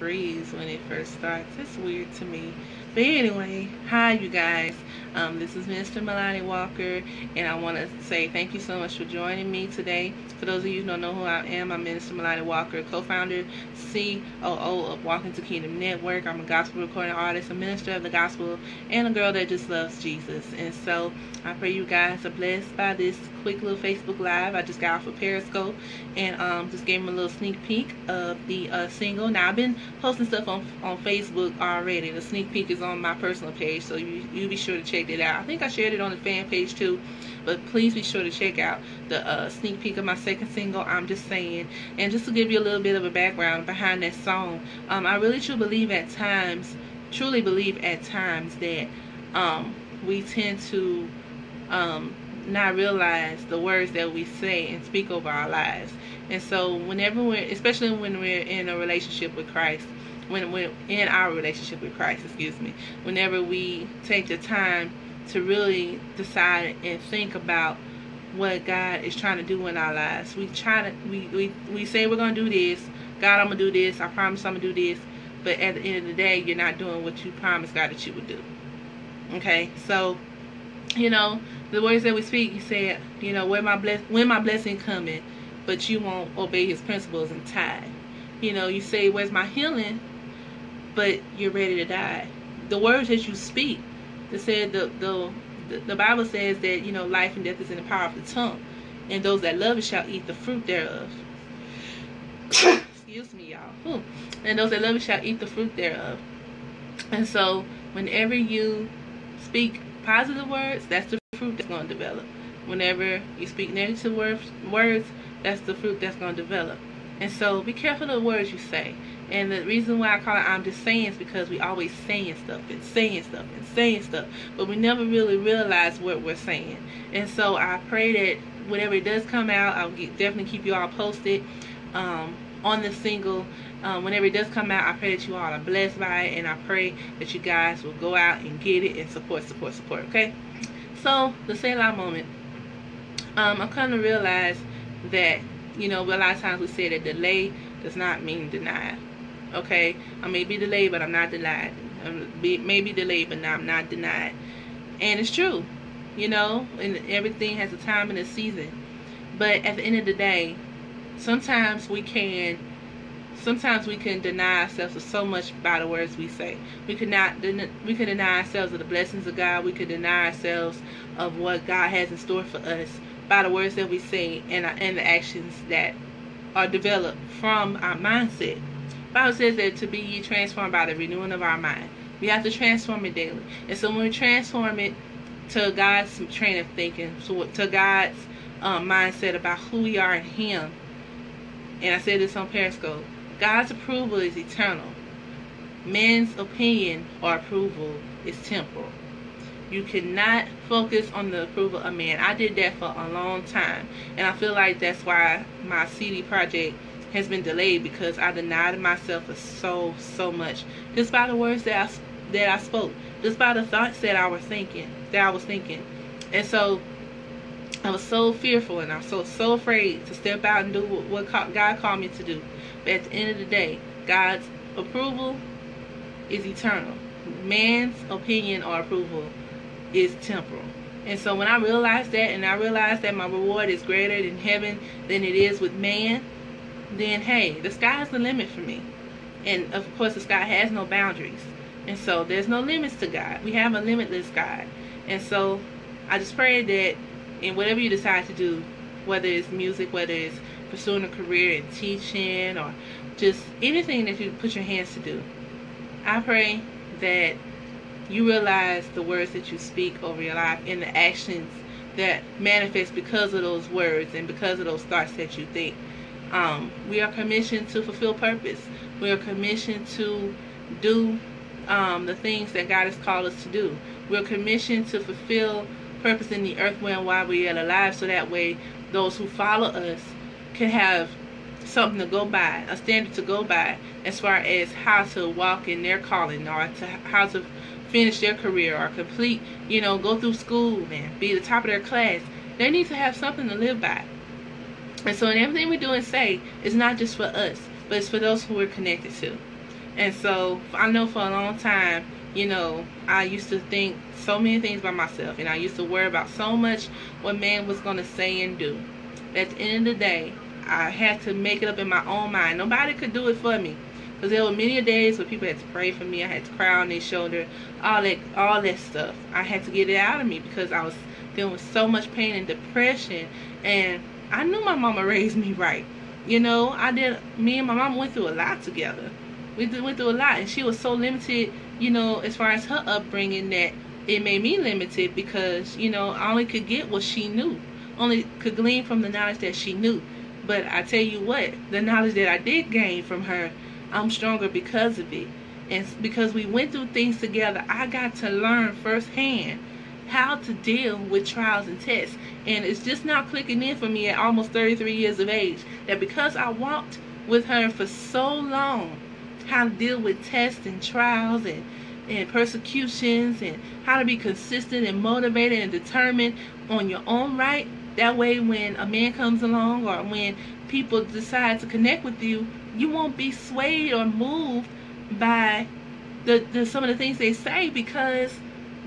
freeze when it first starts. It's weird to me. But anyway, hi you guys. This is Minister Melanie Walker, and I want to say thank you so much for joining me today. For those of you who don't know who I am, I'm Minister Melanie Walker, co-founder, COO of Walking to Kingdom Network. I'm a gospel recording artist, a minister of the gospel, and a girl that just loves Jesus. And so I pray you guys are blessed by this quick little Facebook Live. I just got off of Periscope and just gave them a little sneak peek of the single. Now, I've been posting stuff on Facebook already. The sneak peek is on my personal page, so you be sure to check it out. I think I shared it on the fan page too, but please be sure to check out the sneak peek of my second single, I'm Just Saying. And just to give you a little bit of a background behind that song, I really truly believe at times that we tend to not realize the words that we say and speak over our lives. And so whenever especially when we're in a relationship with Christ, when we're in our relationship with Christ, whenever we take the time to really decide and think about what God is trying to do in our lives, we say we're going to do this. God, I'm going to do this. I promise I'm going to do this. But at the end of the day, you're not doing what you promised God that you would do. Okay? So, the words that we speak, you said, when my blessing coming, but you won't obey his principles and tithe. You say, where's my healing, but you're ready to die. The words that you speak, they said the Bible says that, life and death is in the power of the tongue, and those that love it shall eat the fruit thereof. Excuse me, y'all. And those that love it shall eat the fruit thereof. And so whenever you speak positive words, that's the fruit that's going to develop. Whenever you speak negative words, that's the fruit that's going to develop. And so be careful of the words you say. And the reason why I call it I'm Just Saying is because we always saying stuff, but we never really realize what we're saying. And so I pray that whenever it does come out, I'll definitely keep you all posted on the single. Whenever it does come out, I pray that you all are blessed by it, and I pray that you guys will go out and get it and support, okay? So, the say loud moment. I'm coming to realize that, a lot of times we say that delay does not mean denied. Okay? I may be delayed, but I'm not denied. Maybe delayed, but I'm not denied. And it's true. And everything has a time and a season. But at the end of the day, sometimes we can deny ourselves of so much by the words we say. We could deny ourselves of the blessings of God. We could deny ourselves of what God has in store for us by the words that we say and the actions that are developed from our mindset. The Bible says that to be ye transformed by the renewing of our mind. We have to transform it daily. And so when we transform it to God's train of thinking, to God's mindset about who we are in Him, and I said this on Periscope, God's approval is eternal. Man's opinion or approval is temporal. You cannot focus on the approval of man. I did that for a long time, and I feel like that's why my CD project has been delayed, because I denied myself for so much, just by the words that I spoke, just by the thoughts that I was thinking. And so I was so fearful, and I was so afraid to step out and do what God called me to do. But at the end of the day, God's approval is eternal. Man's opinion or approval is temporal. And so when I realized that, and I realized that my reward is greater in heaven than it is with man, then hey, the sky's the limit for me. And of course the sky has no boundaries. And so there's no limits to God. We have a limitless God. And so I just pray that in whatever you decide to do, whether it's music, whether it's pursuing a career in teaching, or just anything that you put your hands to do, I pray that you realize the words that you speak over your life and the actions that manifest because of those words and because of those thoughts that you think. We are commissioned to fulfill purpose. We are commissioned to do the things that God has called us to do. We're commissioned to fulfill purpose in the earth while we are alive, so that way those who follow us can have something to go by, a standard to go by, as far as how to walk in their calling, or how to finish their career, or complete, go through school and be the top of their class. They need to have something to live by. And so in everything we do and say, it's not just for us, but it's for those who we're connected to. And so I know for a long time, you know, I used to think so many things by myself, and I used to worry about so much what man was going to say and do. At the end of the day, I had to make it up in my own mind. Nobody could do it for me, because there were many days where people had to pray for me. I had to cry on their shoulder, all that stuff. I had to get it out of me because I was dealing with so much pain and depression. And I knew my mama raised me right. You know, me and my mama went through a lot together. We went through a lot, and she was so limited, you know, as far as her upbringing, that it made me limited, because, you know, I only could get what she knew, only could glean from the knowledge that she knew. But I tell you what, the knowledge that I did gain from her, I'm stronger because of it. And because we went through things together, I got to learn firsthand how to deal with trials and tests. And it's just now clicking in for me at almost 33 years of age, that because I walked with her for so long, how to deal with tests and trials and persecutions, and how to be consistent and motivated and determined on your own right. That way, when a man comes along, or when people decide to connect with you, you won't be swayed or moved by some of the things they say, because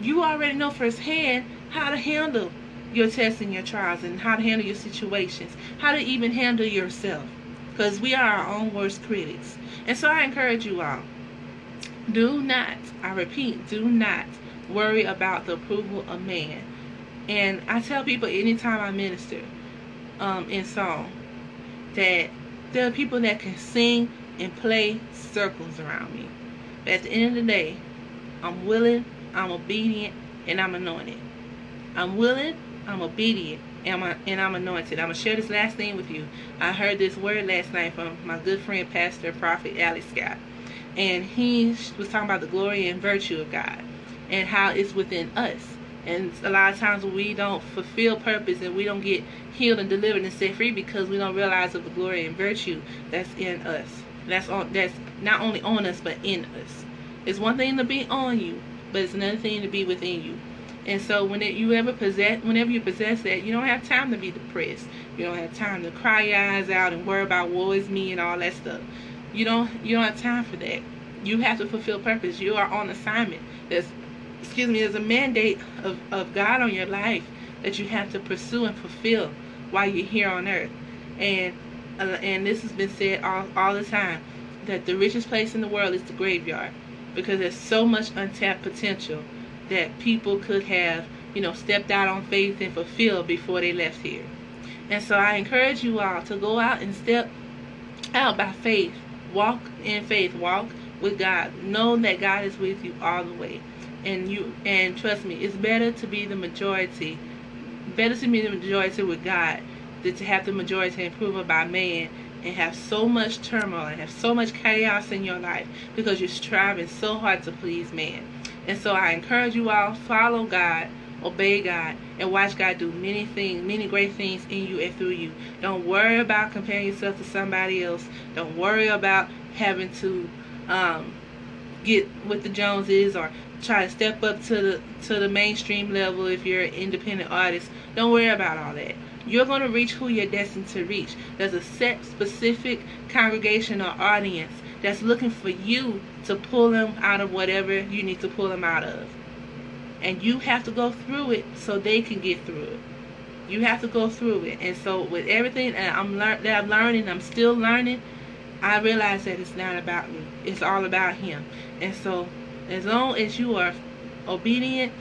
you already know firsthand how to handle your tests and your trials, and how to handle your situations, how to even handle yourself, because we are our own worst critics. And so I encourage you all, do not, I repeat, do not worry about the approval of man. And I tell people anytime I minister in song, that there are people that can sing and play circles around me. But at the end of the day, I'm willing, I'm obedient, and I'm anointed. I'm willing, I'm obedient, and I'm anointed. I'm going to share this last thing with you. I heard this word last night from my good friend, Pastor Prophet Alex Scott. And he was talking about the glory and virtue of God, and how it's within us. And a lot of times we don't fulfill purpose, and we don't get healed and delivered and set free, because we don't realize of the glory and virtue that's in us. That's not only on us, but in us. It's one thing to be on you, but it's another thing to be within you. And so whenever you possess that, you don't have time to be depressed. You don't have time to cry your eyes out and worry about woe is me and all that stuff. You don't have time for that. You have to fulfill purpose. You are on assignment. There's a mandate of God on your life that you have to pursue and fulfill while you're here on earth. And this has been said all the time, that the richest place in the world is the graveyard, because there's so much untapped potential that people could have, you know, stepped out on faith and fulfilled before they left here. And so I encourage you all to go out and step out by faith. Walk in faith. Walk with God. Know that God is with you all the way. And trust me, it's better to be the majority. Better to be the majority with God than to have the majority approved by man, and have so much turmoil and have so much chaos in your life, because you're striving so hard to please man. And so I encourage you all, follow God, obey God, and watch God do many great things in you and through you. Don't worry about comparing yourself to somebody else. Don't worry about having to get with the Joneses, or try to step up to the mainstream level if you're an independent artist. Don't worry about all that. You're going to reach who you're destined to reach. There's a set specific congregation or audience that's looking for you to pull them out of whatever you need to pull them out of. And you have to go through it so they can get through it. You have to go through it. And so with everything that I'm learning, I'm still learning, I realize that it's not about me. It's all about Him. And so as long as you are obedient,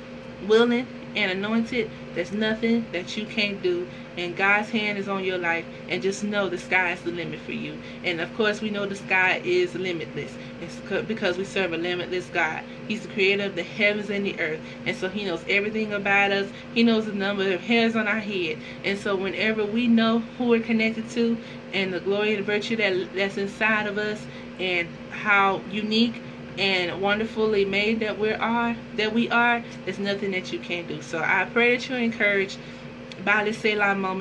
willing, and anointed, there's nothing that you can't do, and God's hand is on your life. And just know the sky is the limit for you. And of course we know the sky is limitless. It's because we serve a limitless God. He's the creator of the heavens and the earth, and so He knows everything about us. He knows the number of hairs on our head. And so whenever we know who we're connected to, and the glory and virtue that's inside of us, and how unique and wonderfully made that we are, there's nothing that you can't do. So I pray that you're encouraged by this Selah moment.